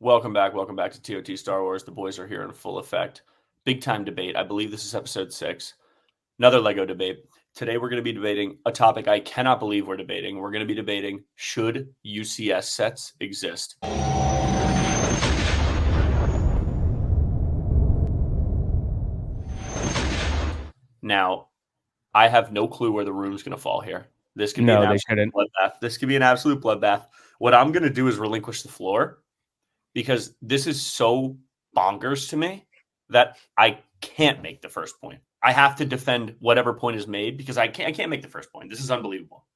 Welcome back to TOT Star Wars. The boys are here in full effect. Big time debate. I believe this is episode 6. Another Lego debate. Today we're going to be debating a topic I cannot believe we're debating. We're going to be debating, should UCS sets exist? Now, I have no clue where the room's going to fall here. This could be an absolute bloodbath. This could be an absolute bloodbath. What I'm going to do is relinquish the floor, because this is so bonkers to me that I can't make the first point. I have to defend whatever point is made because I can't make the first point. This is unbelievable.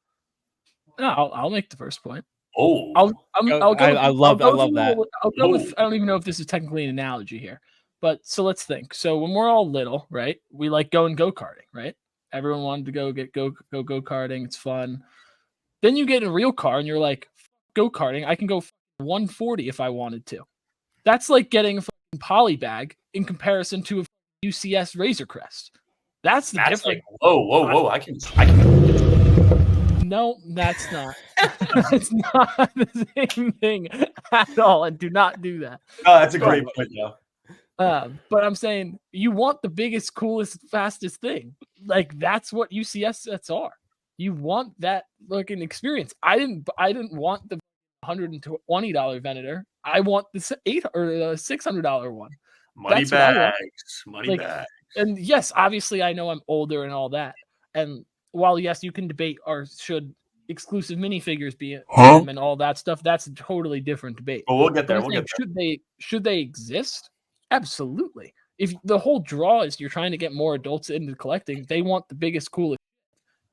No, I'll make the first point. Oh, I'll go. I love that. I'll go with. I don't even know if this is technically an analogy here, but so let's think. So when we're all little, right? We like going go-karting, right? Everyone wanted to go go-karting. It's fun. Then you get in a real car and you're like, go-karting. I can go 140 if I wanted to. That's like getting a fucking poly bag in comparison to a UCS Razor Crest. That's the difference. Like, whoa. I can. No, that's not. It's not the same thing at all. And do not do that. Oh, that's a great point, though. But I'm saying you want the biggest, coolest, fastest thing. Like that's what UCS sets are. You want that looking experience. I didn't want the $120 Venator. I want the $800 or the $600 one. Money bags. And yes, obviously I know I'm older and all that. And while yes, you can debate or should exclusive minifigures be and all that stuff, that's a totally different debate. Well, we'll get there. Should they exist? Absolutely. If the whole draw is you're trying to get more adults into collecting, they want the biggest, coolest.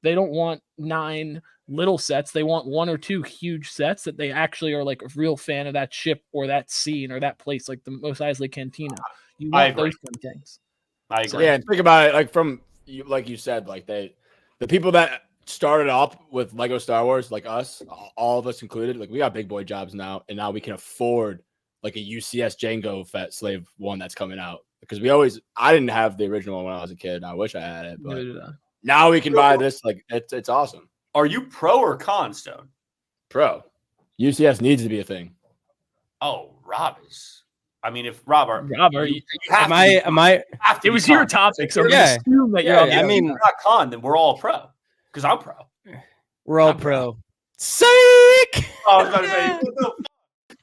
They don't want 9 little sets. They want 1 or 2 huge sets that they actually are like a real fan of that ship or that scene or that place, like the Mos Eisley Cantina. You want those kind of things. I agree. So, yeah, and think about it, like you said, like the people that started up with Lego Star Wars, like us, all of us included, like we got big boy jobs now, and now we can afford like a UCS Django Fett Slave one that's coming out. Because I didn't have the original one when I was a kid, and I wish I had it, but now we can buy this. Like it's awesome. Are you pro or con, Stone? Pro. UCS needs to be a thing. Oh, Rob is. I mean, if Rob, am I? It was your topic, so yeah. Assume that you're. I mean, if you're not con, then we're all pro. Because I'm pro. We're all pro. Sick. I was going to say.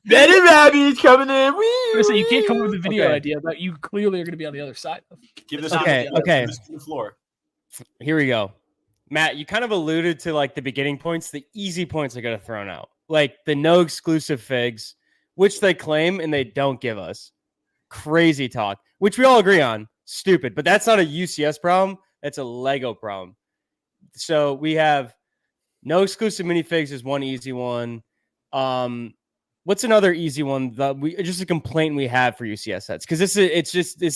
Betty Rabbit's coming in. So you can't come up with a video idea, but you clearly are going to be on the other side. Give this okay. The floor. Here we go. Matt, you kind of alluded to like the beginning points. The easy points are going to thrown out. Like the no exclusive figs, which they claim and they don't give us. Crazy talk, which we all agree on. Stupid, but that's not a UCS problem. That's a Lego problem. So we have no exclusive minifigs is one easy one. What's another easy one that just a complaint we have for UCS sets? Because this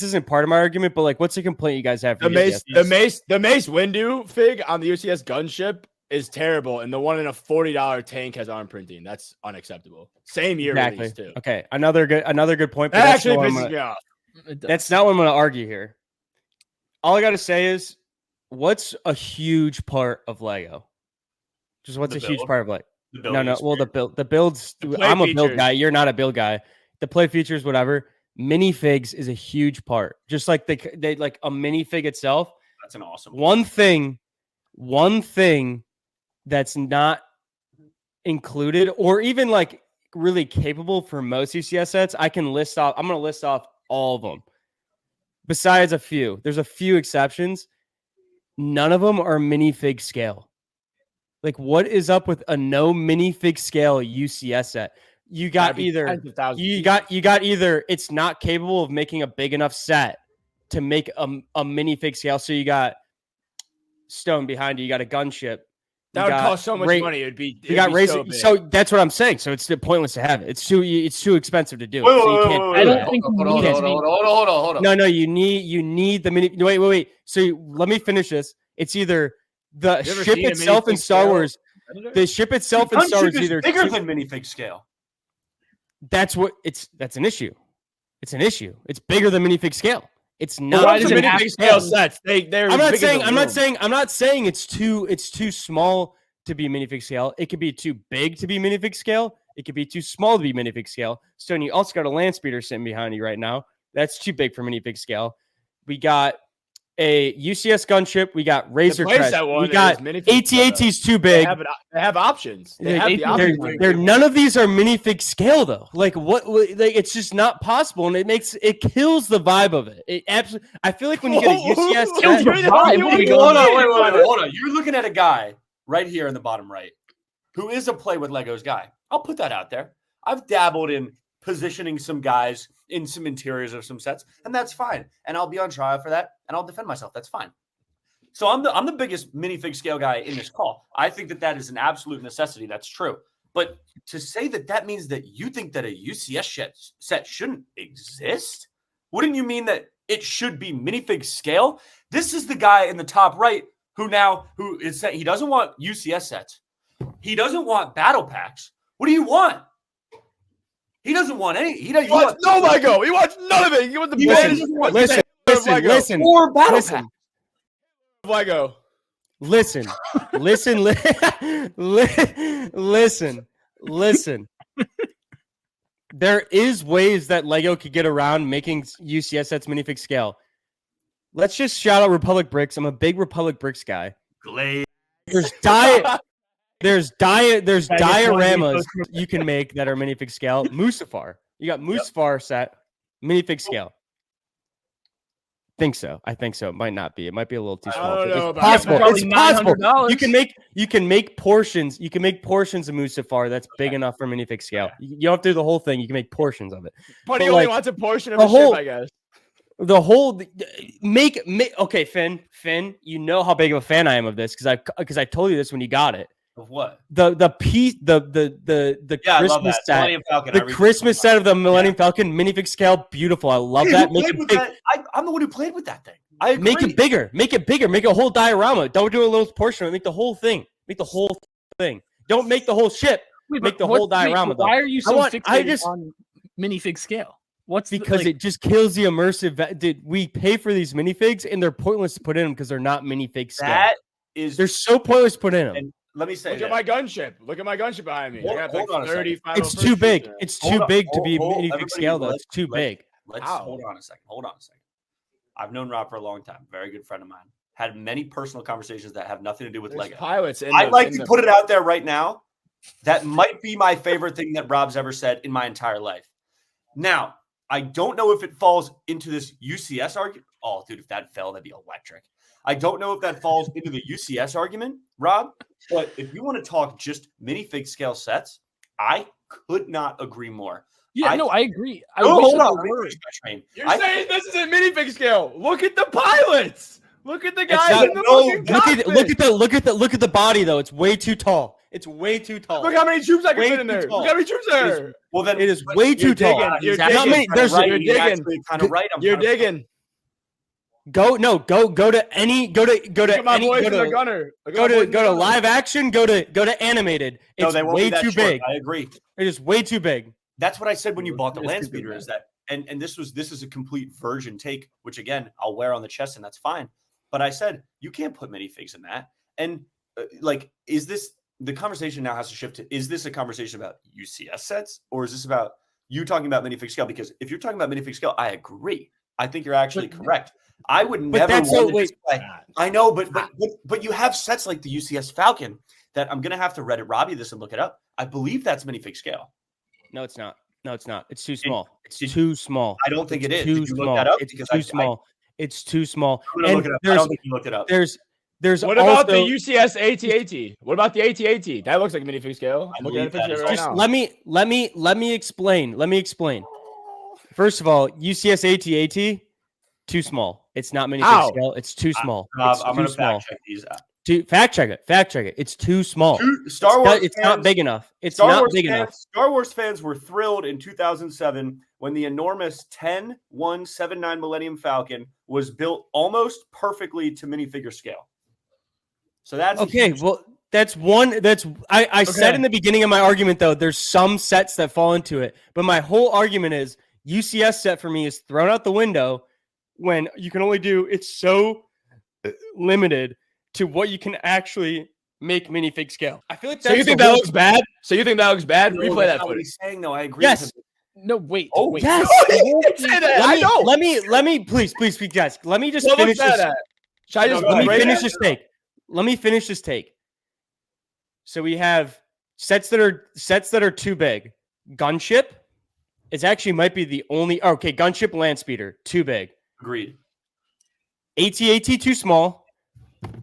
isn't part of my argument, but like, what's a complaint you guys have for the Mace Windu fig on the UCS gunship is terrible, and the one in a $40 tank has arm printing. That's unacceptable. Same year release too. Okay, another good point. That actually pisses me off. That's not what I'm going to argue here. All I got to say is, what's a huge part of Lego? Just what's a huge part of Lego? No. Well, the builds. I'm a build guy. You're not a build guy. The play features, whatever. Minifigs is a huge part. Just like they like a minifig itself. That's an awesome one thing that's not included, or even like really capable for most UCS sets. I can list off. I'm going to list off all of them. Besides a few, there's a few exceptions. None of them are minifig scale. Like, what is up with a no minifig scale UCS set? You got either it's not capable of making a big enough set to make a minifig scale. So you got Stone behind you. You got a gunship. That would cost so much money. It'd be Razor. So that's what I'm saying. So it's pointless to have it. It's too expensive to do. I don't think. Hold on. No. You need the mini. Wait. So let me finish this. It's either the ship itself in Star Wars. The ship itself in Star Wars is either bigger than minifig scale. That's an issue. It's an issue. It's bigger than minifig scale. It's not. Why does minifig scale sets? I'm not saying it's too small to be minifig scale. It could be too big to be minifig scale. It could be too small to be minifig scale. So you also got a land speeder sitting behind you right now. That's too big for minifig scale. We got a UCS gunship. We got Razor Crest. We got AT-AT's too big. They have options. They have the options. None of these are minifig scale though. Like what? Like it's just not possible, and it kills the vibe of it. It absolutely. I feel like when you get a UCS, hold on. You're looking at a guy right here in the bottom right who is a play with Legos guy. I'll put that out there. I've dabbled in positioning some guys in some interiors of some sets, and that's fine. And I'll be on trial for that, and I'll defend myself. That's fine. So I'm the biggest minifig scale guy in this call. I think that is an absolute necessity. That's true. But to say that means that you think that a UCS set shouldn't exist, wouldn't you mean that it should be minifig scale? This is the guy in the top right who is saying he doesn't want UCS sets. He doesn't want battle packs. What do you want? He doesn't want any. He wants no Lego. He wants none of it. He wants the listen. Or battle pack. Lego. Listen. There is ways that Lego could get around making UCS sets minifig scale. Let's just shout out Republic Bricks. I'm a big Republic Bricks guy. There's dioramas you can make that are minifig scale. Mustafar. You got Mustafar set, minifig scale. I think so. It might not be. It might be a little too small. It's possible. It's possible. You can make portions. You can make portions of Mustafar that's big enough for minifig scale. You don't have to do the whole thing. You can make portions of it. But he only wants a portion of the ship, I guess. The whole okay, Finn, you know how big of a fan I am of this because I told you this when you got it. Of what? The piece the Christmas set. The Christmas set of the Millennium Falcon minifig scale, beautiful. I love that. I'm the one who played with that thing. I agree. Make it bigger. Make a whole diorama. Don't do a little portion. Make the whole thing. Don't make the whole ship. Make the whole diorama. Why are you so fixated on minifig scale? It just kills the immersive. Dude, we pay for these minifigs and they're pointless to put in them because they're not minifig scale. They're so pointless to put in them. And let me say, look at my gunship. Look at my gunship behind me. Hold on 35. It's too big. It's too big to be minifig scale, though. It's too big. Hold on a second. I've known Rob for a long time. Very good friend of mine. Had many personal conversations that have nothing to do with Lego. I'd like to put it out there right now. That might be my favorite thing that Rob's ever said in my entire life. Now, I don't know if it falls into this UCS argument. Oh, dude, if that fell, that'd be electric. I don't know if that falls into the UCS argument, Rob, but if you want to talk just minifig scale sets, I could not agree more. Yeah, I agree. Hold on. You're saying this isn't minifig scale. Look at the pilots. Look at the guys in the look at the body though. It's way too tall. Look how many troops I can fit in there. Look how many troops there. Well, then it is way too tall. You're digging. You're digging. Go to live action. Go to animated. It's way too big. I agree. It is way too big. That's what I said when you bought the land speeder. Is that and this is a complete virgin take, which again I'll wear on the chest and that's fine. But I said you can't put minifigs in that. And is this the conversation now has to shift to? Is this a conversation about UCS sets or is this about you talking about minifig scale? Because if you're talking about minifig scale, I agree. I think you're actually correct. I would never want to display. I know, but you have sets like the UCS Falcon that I'm gonna have to Reddit Robbie this and look it up. I believe that's minifig scale. No, it's not. It's too small. It's too small. I don't think it is. Too small. It's too small. It's too small. I'm gonna look it up. I don't think you looked it up. There's what about the UCS AT-AT? What about the AT-AT? That looks like minifig scale. I'm looking at a picture right now. Let me explain. First of all, UCS AT-AT, too small. It's not minifig scale. It's too small. I'm going to fact check these out. Fact check it. It's too small. Star Wars. It's not big enough. It's not big enough. Star Wars fans were thrilled in 2007 when the enormous 10-179 Millennium Falcon was built almost perfectly to minifigure scale. So that's okay. Well, that's one. I said in the beginning of my argument though. There's some sets that fall into it, but my whole argument is UCS set for me is thrown out the window when you can only do. It's so limited to what you can actually make minifig scale. I feel like that's so you think that looks bad? So you think that looks bad? No, Replay that what footage. he's saying, though. I agree. Yes. No, wait. Oh, wait. Yes. No, he didn't say that. I know. Let me, please, guys. Let me just What finish was that this. at? Should I just Let me break finish it? this take. Let me finish this take. So we have sets that are too big. Gunship is actually might be the only. Okay, gunship land speeder too big. Agreed. AT too small.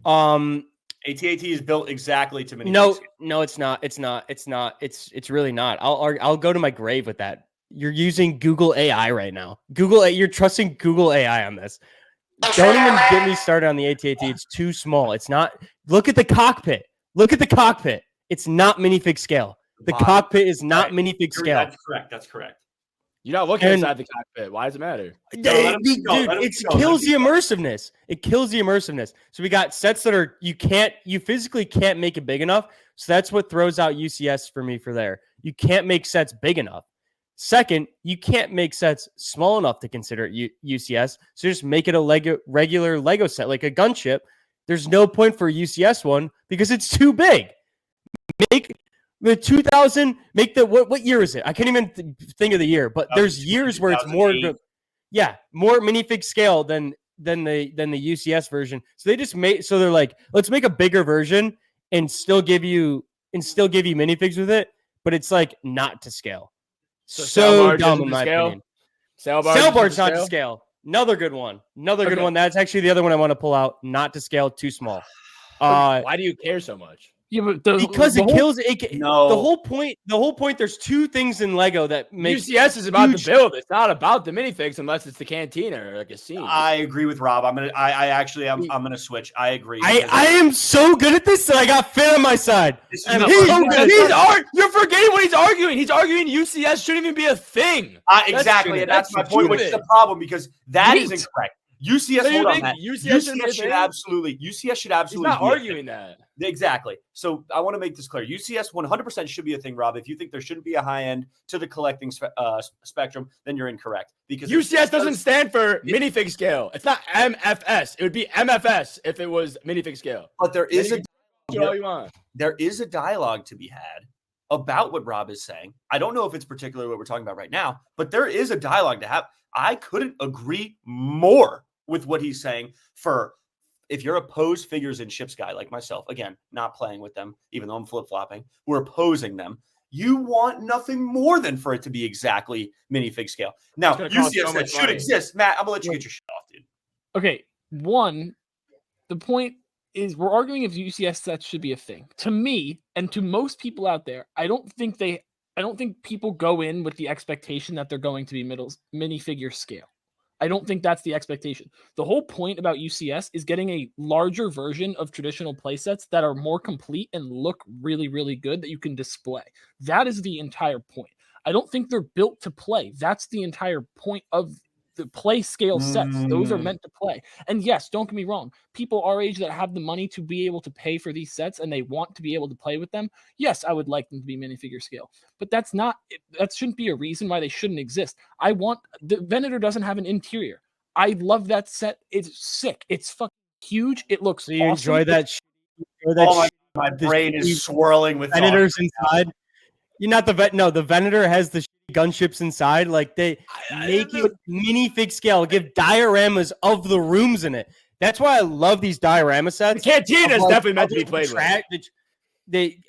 AT is built exactly to mini. No, it's not. It's really not. I'll go to my grave with that. You're using Google AI right now. You're trusting Google AI on this. Don't even get me started on the AT. It's too small. It's not. Look at the cockpit. It's not minifig scale. The cockpit is not minifig scale. That's correct. You're not looking inside the cockpit. Why does it matter? Dude, it kills the immersiveness. It kills the immersiveness. So we got sets that are you physically can't make it big enough. So that's what throws out UCS for me for there. You can't make sets big enough. Second, you can't make sets small enough to consider it UCS. So just make it a regular Lego set, like a gunship. There's no point for a UCS one because it's too big. Make the 2000. Make the what year is it? I can't even think of the year. But there's years where it's more minifig scale than the UCS version. So they just made. So they're like, let's make a bigger version and still give you minifigs with it. But it's like not to scale. So dumb in my opinion. Sailbar's not to scale. Another good one. Good one. That's actually the other one I want to pull out. Not to scale. Too small. Why do you care so much? Yeah, but because it kills it. No. The whole point. There's two things in Lego that make UCS is about the build. It's not about the minifigs unless it's the cantina or like a scene. I agree with Rob. I'm gonna switch. I agree. I am so good at this that I got Finn on my side. You're forgetting what he's arguing. He's arguing UCS shouldn't even be a thing. Exactly. That's my point, which is the problem because that is incorrect. UCS, hold on, Matt. UCS should absolutely. He's not arguing that. Exactly. So I want to make this clear. UCS 100% should be a thing, Rob. If you think there shouldn't be a high end to the collecting spectrum, then you're incorrect. Because UCS doesn't stand for minifig scale. It's not MFS. It would be MFS if it was minifig scale. But there is there is a dialogue to be had about what Rob is saying. I don't know if it's particularly what we're talking about right now, but there is a dialogue to have. I couldn't agree more with what he's saying. For if you're a pose figures and ships guy like myself, again, not playing with them, even though I'm flip-flopping, we're opposing them. You want nothing more than for it to be exactly minifig scale. Now, UCS that should exist. Matt, I'm gonna let you get your shit off, dude. Okay, the point is we're arguing if UCS sets should be a thing. To me, and to most people out there, I don't think people go in with the expectation that they're going to be minifigure scale. I don't think that's the expectation. The whole point about UCS is getting a larger version of traditional playsets that are more complete and look really, really good that you can display. That is the entire point. I don't think they're built to play. That's the entire point of the play scale sets. Those are meant to play. And yes, don't get me wrong. People our age that have the money to be able to pay for these sets and they want to be able to play with them. Yes, I would like them to be minifigure scale, but that shouldn't be a reason why they shouldn't exist. The Venator doesn't have an interior. I love that set. It's sick. It's fucking huge. It looks so you awesome. Enjoy that. My brain is swirling with Venators inside. You're not the Venator has the gunships inside. Like they make it minifig scale, give dioramas of the rooms in it. That's why I love these diorama sets. The cantina is definitely meant to be played with.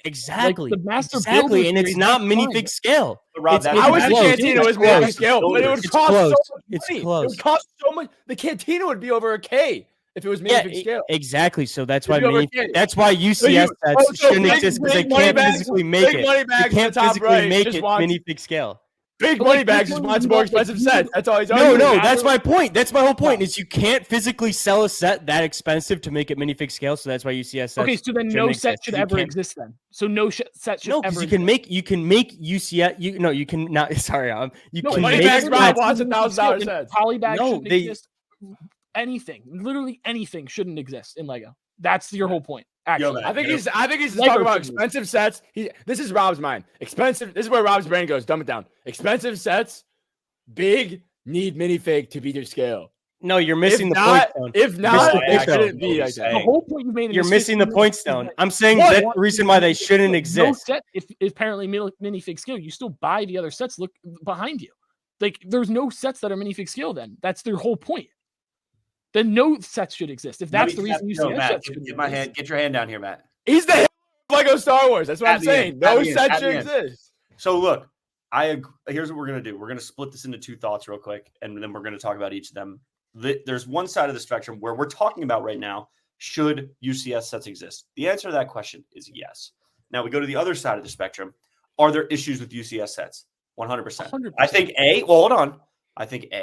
Exactly. Like the master exactly, and it's not minifig scale. Rob, I wish the cantina was minifig scale, but it would cost so much money. It's close. It would cost so much. The cantina would be over $1,000 if it was minifig scale. Exactly. So that's why UCS sets shouldn't exist because they can't physically make it. They can't physically make it minifig scale. Big money bags just wants more expensive sets. That's all he's arguing. No, that's my point. That's my whole point. Is you can't physically sell a set that expensive to make it minifig scale. So that's why UCS sets. Okay, so then no set should ever exist then. So no set should ever. You can make UCS. You can not. Sorry, you can money make bags. Rob wants $1,000 sets. Polybags shouldn't exist. Anything, literally anything, shouldn't exist in Lego. That's your whole point. Actually, I think he's talking about expensive sets. This is Rob's mind. Expensive. This is where Rob's brain goes. Dumb it down. Expensive sets, big, need minifig to be to scale. No, you're missing the point stone. If not, it shouldn't be like that. The whole point you made. You're missing the point stone. I'm saying that's the reason why they shouldn't exist. No set. If apparently minifig scale, you still buy the other sets. Look behind you. Like there's no sets that are minifig scale. Then that's their whole point. Then no sets should exist. If that's the reason UCS Matt, get your hand down here, Matt. He's the Lego Star Wars. That's what I'm saying. No set should exist. So look, here's what we're gonna do. We're gonna split this into two thoughts real quick, and then we're gonna talk about each of them. There's one side of the spectrum where we're talking about right now, should UCS sets exist? The answer to that question is yes. Now we go to the other side of the spectrum. Are there issues with UCS sets? 100%. I think hold on. I think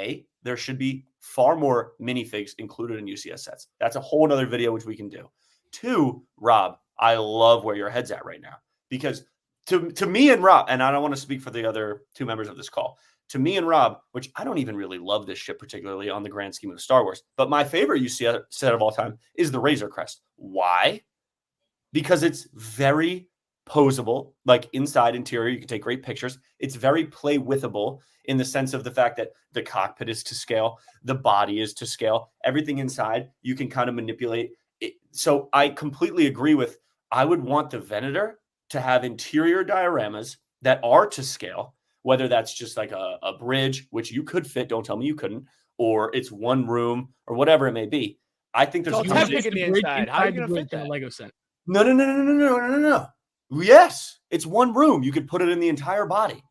there should be far more minifigs included in UCS sets. That's a whole other video, which we can do. 2, Rob, I love where your head's at right now, because to me and Rob, and I don't want to speak for the other 2 members of this call, to me and Rob, which I don't even really love this shit particularly on the grand scheme of Star Wars, but my favorite UCS set of all time is the Razor Crest. Why? Because it's very posable, like inside, interior, you can take great pictures. It's very play withable in the sense of the fact that the cockpit is to scale, the body is to scale, everything inside you can kind of manipulate it. So I completely agree with, I would want the Venator to have interior dioramas that are to scale, whether that's just like a bridge, which you could fit, don't tell me you couldn't, or it's one room or whatever it may be. I think there's the inside. How are you going to fit that? Lego set? No. Yes, it's one room. You could put it in the entire body.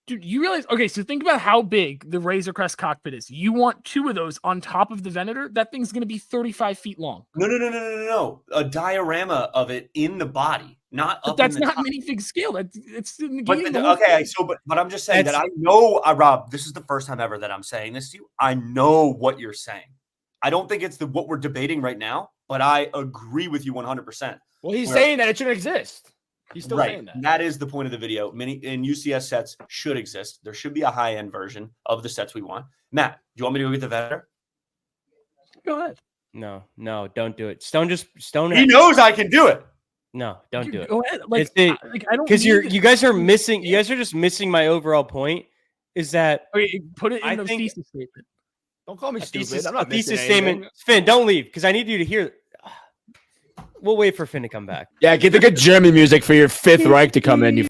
Dude, you realize, okay, so think about how big the Razor Crest cockpit is. You want 2 of those on top of the Venator? That thing's going to be 35 feet long. No. A diorama of it in the body, not up. But that's in the not top. minifig scale. It's in the game. But I'm just saying that I know, Rob, this is the first time ever that I'm saying this to you. I know what you're saying. I don't think it's what we're debating right now, but I agree with you 100%. Well, he's saying that it shouldn't exist. He's still saying that. That is the point of the video. Mini and UCS sets should exist. There should be a high-end version of the sets we want. Matt, do you want me to go get the Venator? Go ahead. No, don't do it. Stone. He knows I can do it. No, don't do it. Go ahead. I don't, because you guys are missing. You guys are just missing my overall point. Is that put it in the thesis statement? Don't call me stupid. Thesis, I'm not thesis statement. Finn, don't leave because I need you to hear. We'll wait for Finn to come back. Yeah, get the good German music for your Fifth Reich to come in.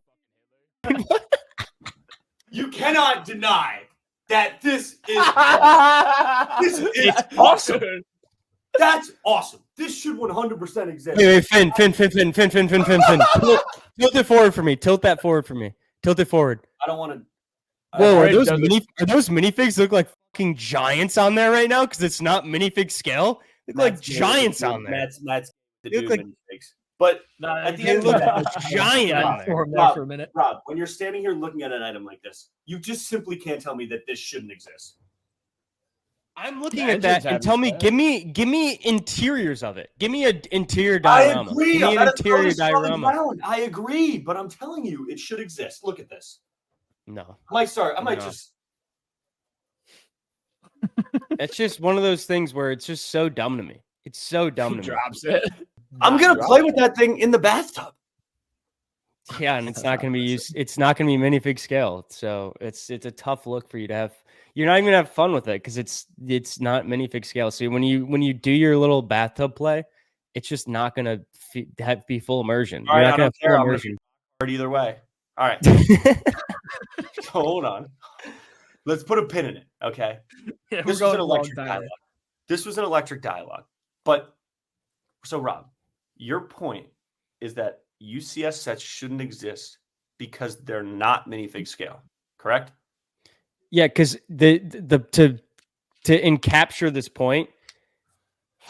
You cannot deny that this is awesome. That's awesome. This should 100% exist. Wait, Finn. Tilt it forward for me. Tilt that forward for me. Tilt it forward. I don't want to. Whoa, are those minifigs look like fucking giants on there right now? Because it's not minifig scale. They look like giants on there. That's the dude minifigs. But at the end of the day, giant on there. Rob, for a minute. Rob, when you're standing here looking at an item like this, you just simply can't tell me that this shouldn't exist. I'm looking at that and tell me, give me interiors of it. Give me an interior diorama. I agree. Give me an interior diorama. I agree, but I'm telling you, it should exist. Look at this. No. I might just. It's just one of those things where it's just so dumb to me. It's so dumb to me. Drops it. I'm gonna play with that thing in the bathtub. Yeah, and it's not gonna be used. It's not gonna be minifig scale. So it's a tough look for you to have. You're not even gonna have fun with it because it's not minifig scale. So when you do your little bathtub play, it's just not gonna be full immersion. You're not gonna have full immersion. Either way. All right. Hold on. Let's put a pin in it. Okay. Yeah, this was an electric dialogue. This was an electric dialogue. But so Rob, your point is that UCS sets shouldn't exist because they're not minifig scale, correct? Yeah, because to encapture this point,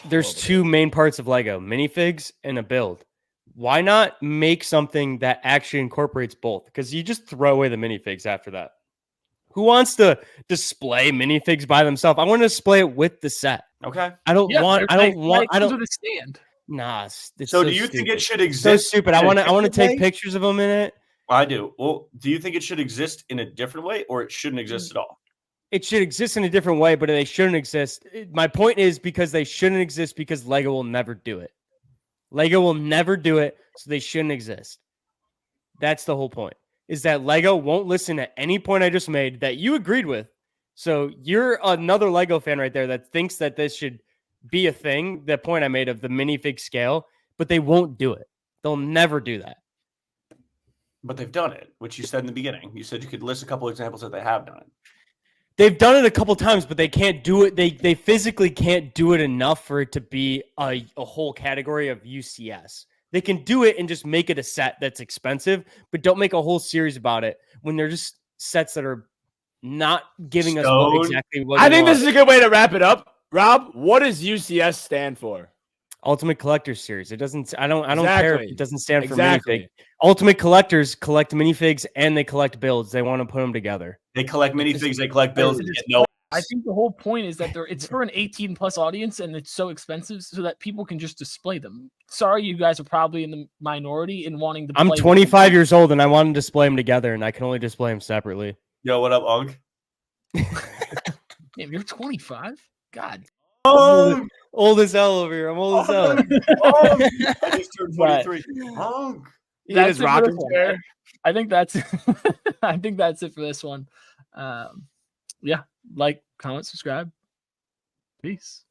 there's 2 main parts of Lego: minifigs and a build. Why not make something that actually incorporates both? Because you just throw away the minifigs after that. Who wants to display minifigs by themselves? I want to display it with the set. Okay. I don't want with a stand. Nah. So do you think it should exist? So stupid. I want to take pictures of them in it. I do. Well, do you think it should exist in a different way, or it shouldn't exist at all? It should exist in a different way, but they shouldn't exist. My point is because they shouldn't exist because Lego will never do it. Lego will never do it, so they shouldn't exist. That's the whole point. Is that Lego won't listen at any point I just made that you agreed with, So you're another Lego fan right there that thinks that this should be a thing. The point I made of the minifig scale, but they won't do it. They'll never do that. But they've done it, which you said in the beginning. You said you could list a couple examples that they have done it. They've done it a couple times, but they can't do it. They physically can't do it enough for it to be a whole category of UCS. They can do it and just make it a set that's expensive, but don't make a whole series about it when they're just sets that are not giving us exactly what I think this is a good way to wrap it up. Rob, what does UCS stand for? Ultimate Collectors Series. It doesn't. I don't Exactly. care if it doesn't stand for minifig. Ultimate Collectors collect minifigs and they collect builds. They want to put them together. They collect minifigs. They collect builds. And get no. I think the whole point is that it's for an 18+ audience and it's so expensive so that people can just display them. Sorry, you guys are probably in the minority in wanting to. I'm 25 years old and I want to display them together, and I can only display them separately. Yo, what up, Unk? Damn, you're 25. God. Oh, old as hell over here. I'm old as hell. I just turned 23. Unk. That's rocking chair. I think that's. I think that's it for this one. Yeah, like, comment, subscribe. Peace.